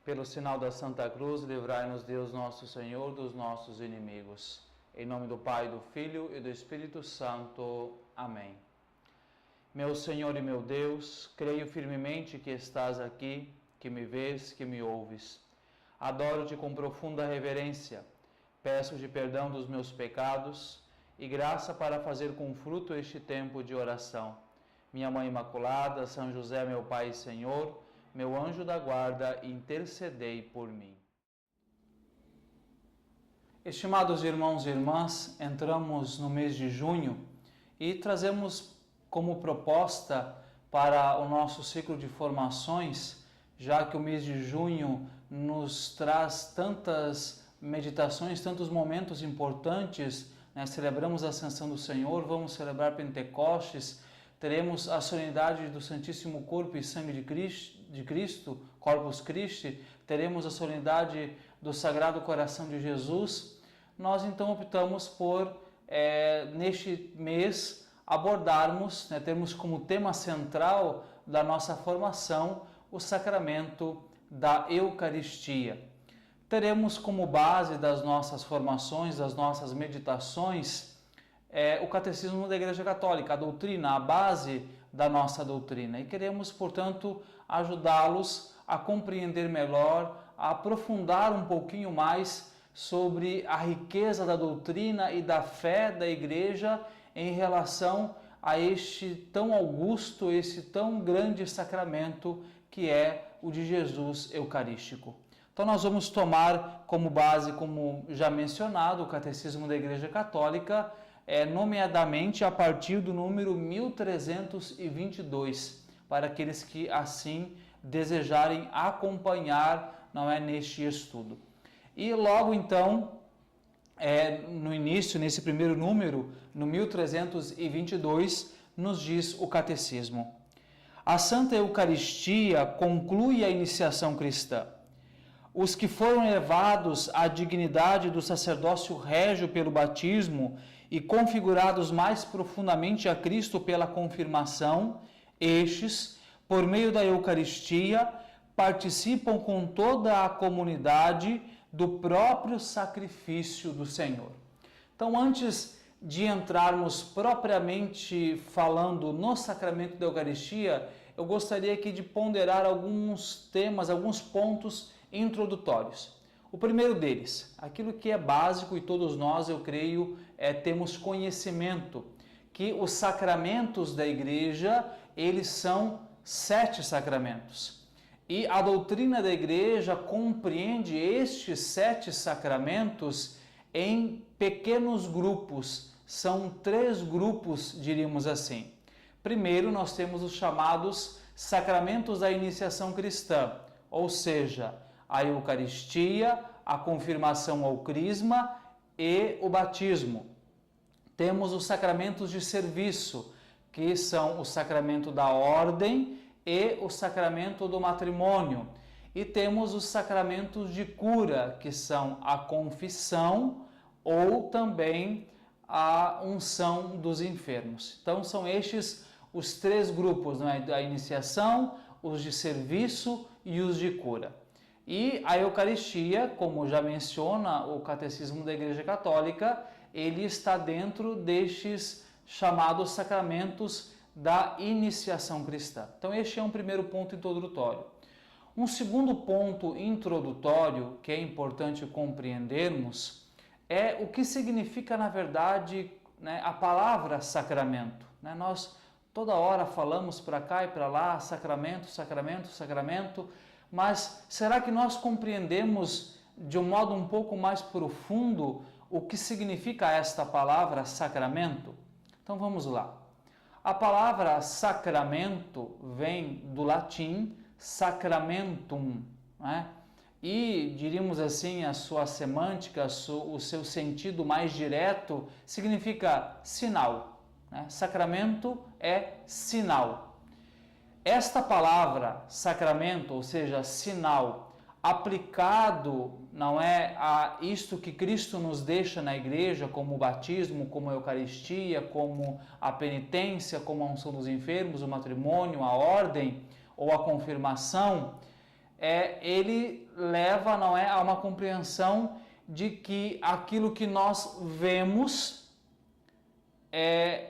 Pelo sinal da Santa Cruz, livrai-nos Deus nosso Senhor dos nossos inimigos. Em nome do Pai, do Filho e do Espírito Santo. Amém. Meu Senhor e meu Deus, creio firmemente que estás aqui, que me vês, que me ouves. Adoro-te com profunda reverência. Peço-te perdão dos meus pecados e graça para fazer com fruto este tempo de oração. Minha Mãe Imaculada, São José, meu Pai e Senhor, meu anjo da guarda, intercedei por mim. Estimados irmãos e irmãs, entramos no mês de junho e trazemos como proposta para o nosso ciclo de formações, já que o mês de junho nos traz tantas meditações, tantos momentos importantes, né? Celebramos a Ascensão do Senhor, vamos celebrar Pentecostes, teremos a solenidade do Santíssimo Corpo e Sangue de Cristo, Corpus Christi, teremos a solenidade do Sagrado Coração de Jesus. Nós então optamos por, neste mês, abordarmos, termos como tema central da nossa formação o sacramento da Eucaristia. Teremos como base das nossas formações, das nossas meditações, o Catecismo da Igreja Católica, a doutrina, a base da nossa doutrina. E queremos, portanto, ajudá-los a compreender melhor, a aprofundar um pouquinho mais sobre a riqueza da doutrina e da fé da Igreja em relação a este tão augusto, esse tão grande sacramento que é o de Jesus Eucarístico. Então nós vamos tomar como base, como já mencionado, o Catecismo da Igreja Católica, nomeadamente a partir do número 1322, para aqueles que assim desejarem acompanhar, neste estudo. E logo então, no início, nesse primeiro número, no 1322, nos diz o Catecismo: a Santa Eucaristia conclui a iniciação cristã. Os que foram elevados à dignidade do sacerdócio régio pelo batismo e configurados mais profundamente a Cristo pela confirmação, estes, por meio da Eucaristia, participam com toda a comunidade do próprio sacrifício do Senhor. Então, antes de entrarmos propriamente falando no sacramento da Eucaristia, eu gostaria aqui de ponderar alguns temas, alguns pontos introdutórios. O primeiro deles, aquilo que é básico e todos nós, eu creio, temos conhecimento, que os sacramentos da Igreja, eles são 7 sacramentos. E a doutrina da Igreja compreende estes 7 sacramentos em pequenos grupos. São 3 grupos, diríamos assim. Primeiro, nós temos os chamados sacramentos da iniciação cristã, ou seja, a Eucaristia, a confirmação ao Crisma e o batismo. Temos os sacramentos de serviço, que são o sacramento da ordem e o sacramento do matrimônio. E temos os sacramentos de cura, que são a confissão ou também a unção dos enfermos. Então são estes os 3 grupos, a iniciação, os de serviço e os de cura. E a Eucaristia, como já menciona o Catecismo da Igreja Católica, ele está dentro destes chamados sacramentos da iniciação cristã. Então este é um primeiro ponto introdutório. Um segundo ponto introdutório que é importante compreendermos é o que significa, na verdade, a palavra sacramento. Nós toda hora falamos para cá e para lá, sacramento, sacramento, sacramento, mas será que nós compreendemos de um modo um pouco mais profundo o que significa esta palavra sacramento? Então vamos lá. A palavra sacramento vem do latim sacramentum, e diríamos assim, a sua semântica, o seu sentido mais direto significa sinal. Sacramento é sinal. Esta palavra sacramento, ou seja, sinal, aplicado a isto que Cristo nos deixa na igreja, como o batismo, como a Eucaristia, como a penitência, como a unção dos enfermos, o matrimônio, a ordem ou a confirmação, ele leva, não é, a uma compreensão de que aquilo que nós vemos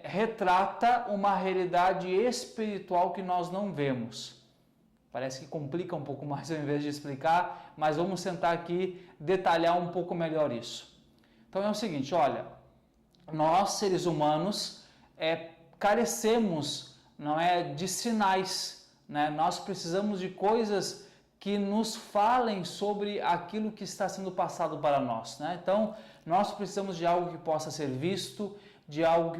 retrata uma realidade espiritual que nós não vemos. Parece que complica um pouco mais ao invés de explicar, mas vamos tentar aqui detalhar um pouco melhor isso. Então é o seguinte, olha, nós seres humanos carecemos, não é, de sinais, né? Nós precisamos de coisas que nos falem sobre aquilo que está sendo passado para nós, né? Então nós precisamos de algo que possa ser visto, de algo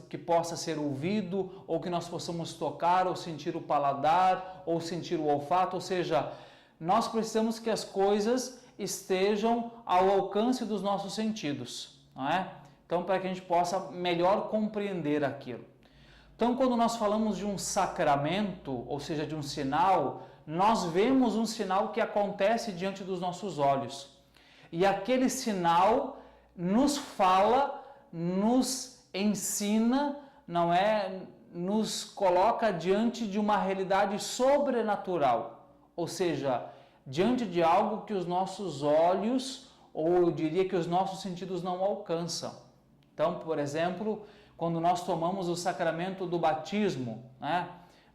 que possa ser ouvido, ou que nós possamos tocar, ou sentir o paladar, ou sentir o olfato, ou seja, nós precisamos que as coisas estejam ao alcance dos nossos sentidos, não é? Então, para que a gente possa melhor compreender aquilo. Então, quando nós falamos de um sacramento, ou seja, de um sinal, nós vemos um sinal que acontece diante dos nossos olhos. E aquele sinal nos fala, nos ensina, não é? Nos coloca diante de uma realidade sobrenatural, ou seja, diante de algo que os nossos olhos, ou eu diria que os nossos sentidos não alcançam. Então, por exemplo, quando nós tomamos o sacramento do batismo, né?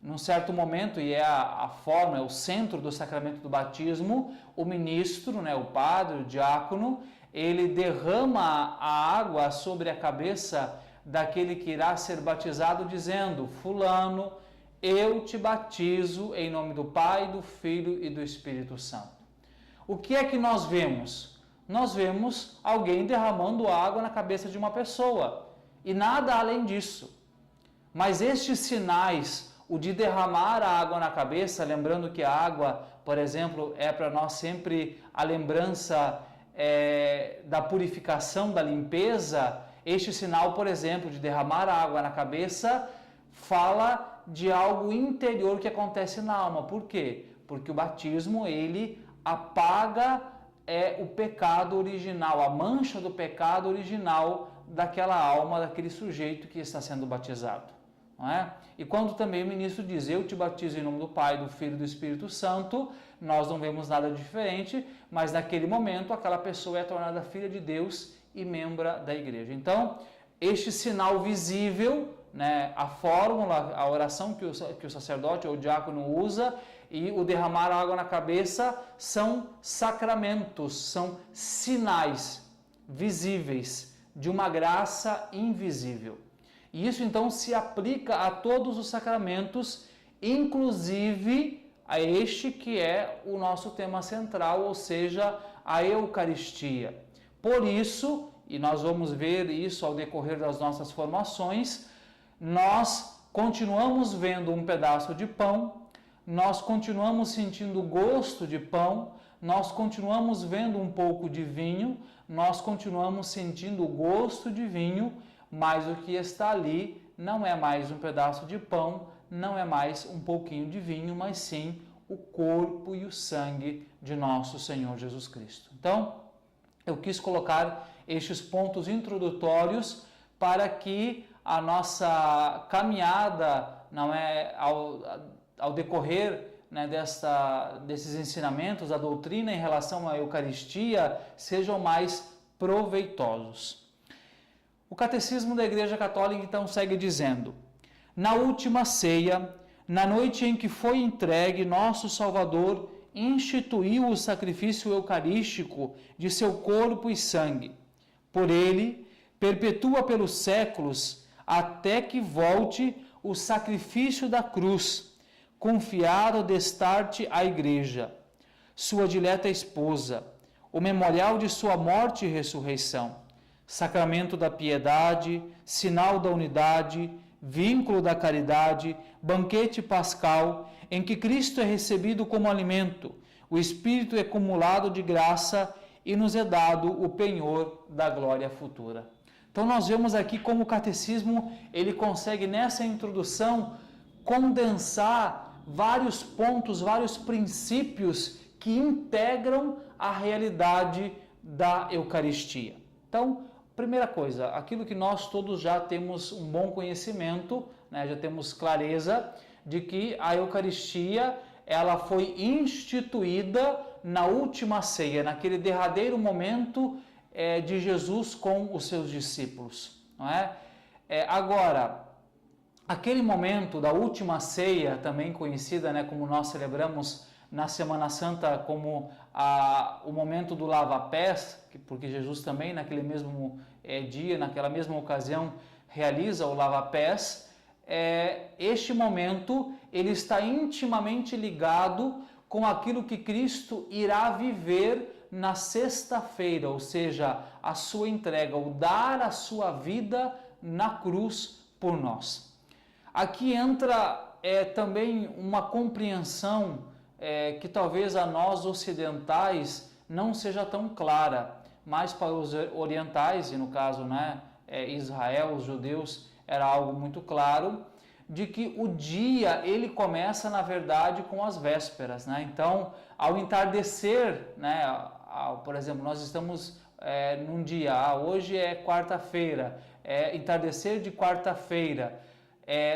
Num certo momento, e é a forma, é o centro do sacramento do batismo, o ministro, né? O padre, o diácono, ele derrama a água sobre a cabeça daquele que irá ser batizado, dizendo: fulano, eu te batizo em nome do Pai, do Filho e do Espírito Santo. O que é que nós vemos? Nós vemos alguém derramando água na cabeça de uma pessoa e nada além disso. Mas estes sinais, o de derramar a água na cabeça, lembrando que a água, por exemplo, é para nós sempre a lembrança da purificação, da limpeza. Este sinal, por exemplo, de derramar a água na cabeça, fala de algo interior que acontece na alma. Por quê? Porque o batismo, ele apaga o pecado original, a mancha do pecado original daquela alma, daquele sujeito que está sendo batizado. Não é? E quando também o ministro diz: eu te batizo em nome do Pai, do Filho e do Espírito Santo, nós não vemos nada diferente, mas naquele momento aquela pessoa é tornada filha de Deus e membro da igreja. Então, este sinal visível, né, a fórmula, a oração que o sacerdote ou o diácono usa e o derramar água na cabeça são sacramentos, são sinais visíveis de uma graça invisível. E isso então se aplica a todos os sacramentos, inclusive a este que é o nosso tema central, ou seja, a Eucaristia. Por isso, e nós vamos ver isso ao decorrer das nossas formações, nós continuamos vendo um pedaço de pão, nós continuamos sentindo o gosto de pão, nós continuamos vendo um pouco de vinho, nós continuamos sentindo o gosto de vinho, mas o que está ali não é mais um pedaço de pão, não é mais um pouquinho de vinho, mas sim o corpo e o sangue de nosso Senhor Jesus Cristo. Então, eu quis colocar estes pontos introdutórios para que a nossa caminhada, não é, ao decorrer, né, desses ensinamentos, a doutrina em relação à Eucaristia, sejam mais proveitosos. O Catecismo da Igreja Católica então segue dizendo: na última ceia, na noite em que foi entregue, nosso Salvador instituiu o sacrifício eucarístico de seu corpo e sangue. Por ele, perpetua pelos séculos, até que volte o sacrifício da cruz, confiado destarte à Igreja, sua dileta esposa, o memorial de sua morte e ressurreição, sacramento da piedade, sinal da unidade, vínculo da caridade, banquete pascal, em que Cristo é recebido como alimento, o Espírito é cumulado de graça e nos é dado o penhor da glória futura. Então nós vemos aqui como o catecismo, ele consegue nessa introdução condensar vários pontos, vários princípios que integram a realidade da Eucaristia. Então, primeira coisa, aquilo que nós todos já temos um bom conhecimento, né, já temos clareza de que a Eucaristia ela foi instituída na última ceia, naquele derradeiro momento de Jesus com os seus discípulos, não é? Agora, aquele momento da última ceia, também conhecida, né, como nós celebramos na Semana Santa como o momento do lava-pés, porque Jesus também naquele mesmo dia, naquela mesma ocasião, realiza o lava-pés. Este momento ele está intimamente ligado com aquilo que Cristo irá viver na sexta-feira, ou seja, a sua entrega, o dar a sua vida na cruz por nós. Aqui entra também uma compreensão que talvez a nós ocidentais não seja tão clara, mas para os orientais, e no caso, né, Israel, os judeus, era algo muito claro, de que o dia ele começa na verdade com as vésperas, né? Então, ao entardecer, né, por exemplo, nós estamos num dia, hoje é quarta-feira, entardecer de quarta-feira,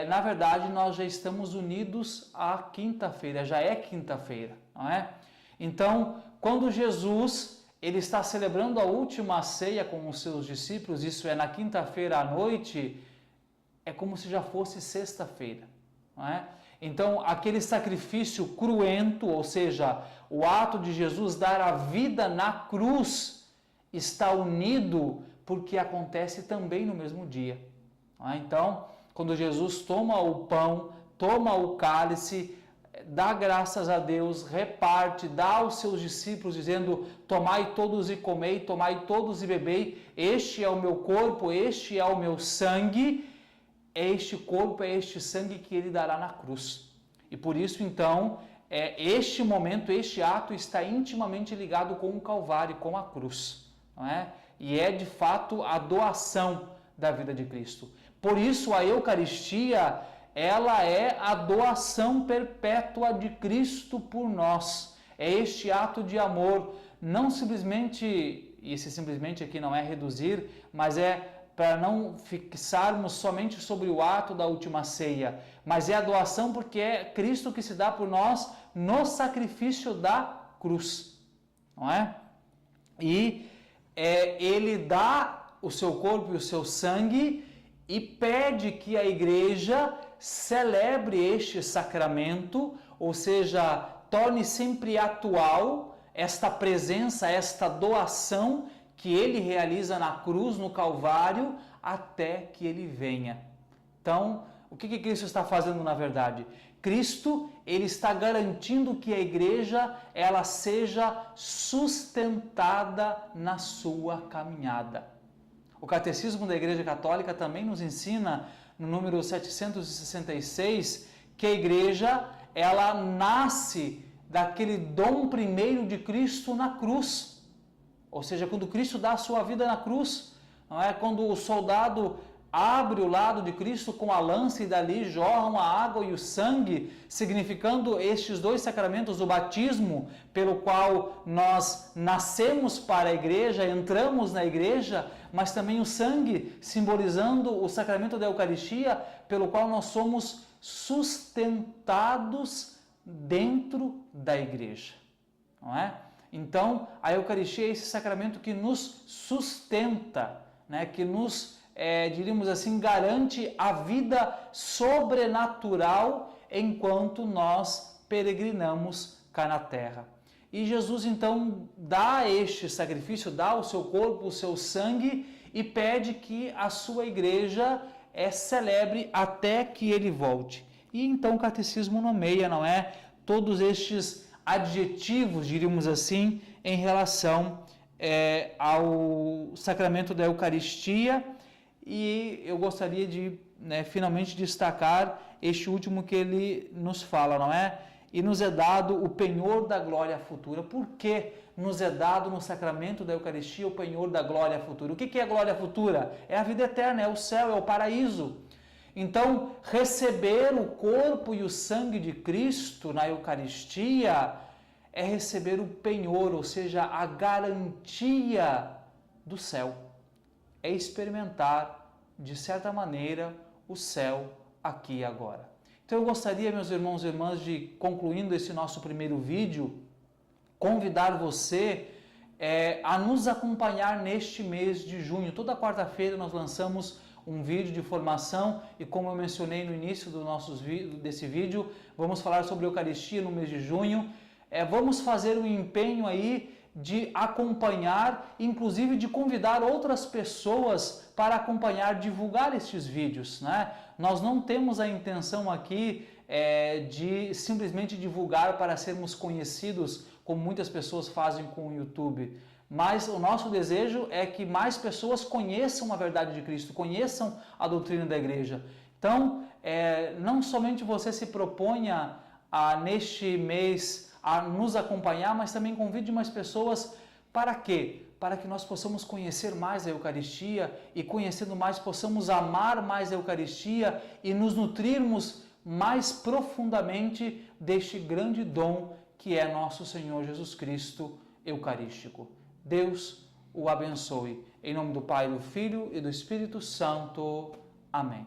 na verdade nós já estamos unidos à quinta-feira, já é quinta-feira, não é? Então, quando Jesus ele está celebrando a última ceia com os seus discípulos, isso é na quinta-feira à noite, é como se já fosse sexta-feira, não é? Então, aquele sacrifício cruento, ou seja, o ato de Jesus dar a vida na cruz, está unido porque acontece também no mesmo dia, não é? Então, quando Jesus toma o pão, toma o cálice, dá graças a Deus, reparte, dá aos seus discípulos, dizendo: tomai todos e comei, tomai todos e bebei, este é o meu corpo, este é o meu sangue. É este corpo, é este sangue que ele dará na cruz. E por isso, então, este momento, este ato está intimamente ligado com o Calvário, com a cruz, não é? E é, de fato, a doação da vida de Cristo. Por isso, a Eucaristia, ela é a doação perpétua de Cristo por nós. É este ato de amor, não simplesmente, e esse simplesmente aqui não é reduzir, mas para não fixarmos somente sobre o ato da última ceia, mas é a doação porque é Cristo que se dá por nós no sacrifício da cruz, não é? E ele dá o seu corpo e o seu sangue e pede que a igreja celebre este sacramento, ou seja, torne sempre atual esta presença, esta doação que ele realiza na cruz, no Calvário, até que ele venha. Então, o que Cristo está fazendo na verdade? Cristo, ele está garantindo que a igreja, ela seja sustentada na sua caminhada. O Catecismo da Igreja Católica também nos ensina, no número 766, que a igreja, ela nasce daquele dom primeiro de Cristo na cruz. Ou seja, quando Cristo dá a sua vida na cruz, não é? Quando o soldado abre o lado de Cristo com a lança e dali jorram a água e o sangue, significando estes dois sacramentos, o batismo, pelo qual nós nascemos para a igreja, entramos na igreja, mas também o sangue, simbolizando o sacramento da Eucaristia, pelo qual nós somos sustentados dentro da igreja, não é? Então, a Eucaristia é esse sacramento que nos sustenta, né? Que nos, diríamos assim, garante a vida sobrenatural enquanto nós peregrinamos cá na terra. E Jesus, então, dá este sacrifício, dá o seu corpo, o seu sangue e pede que a sua igreja celebre até que ele volte. E então o catecismo nomeia, não é? Todos estes adjetivos, diríamos assim, em relação ao sacramento da Eucaristia, e eu gostaria de finalmente destacar este último que ele nos fala, não é? E nos é dado o penhor da glória futura. Por que nos é dado no sacramento da Eucaristia o penhor da glória futura? O que é a glória futura? É a vida eterna, é o céu, é o paraíso. Então, receber o corpo e o sangue de Cristo na Eucaristia é receber o penhor, ou seja, a garantia do céu. É experimentar, de certa maneira, o céu aqui e agora. Então eu gostaria, meus irmãos e irmãs, de, concluindo esse nosso primeiro vídeo, convidar você a nos acompanhar neste mês de junho. Toda quarta-feira nós lançamos um vídeo de formação e, como eu mencionei no início desse vídeo, vamos falar sobre a Eucaristia no mês de junho. Vamos fazer um empenho aí de acompanhar, inclusive de convidar outras pessoas para acompanhar, divulgar estes vídeos, né? Nós não temos a intenção aqui de simplesmente divulgar para sermos conhecidos, como muitas pessoas fazem com o YouTube, mas o nosso desejo é que mais pessoas conheçam a verdade de Cristo, conheçam a doutrina da igreja. Então, não somente você se proponha neste mês a nos acompanhar, mas também convide mais pessoas. Para quê? Para que nós possamos conhecer mais a Eucaristia e, conhecendo mais, possamos amar mais a Eucaristia e nos nutrirmos mais profundamente deste grande dom que é nosso Senhor Jesus Cristo Eucarístico. Deus o abençoe. Em nome do Pai, do Filho e do Espírito Santo. Amém.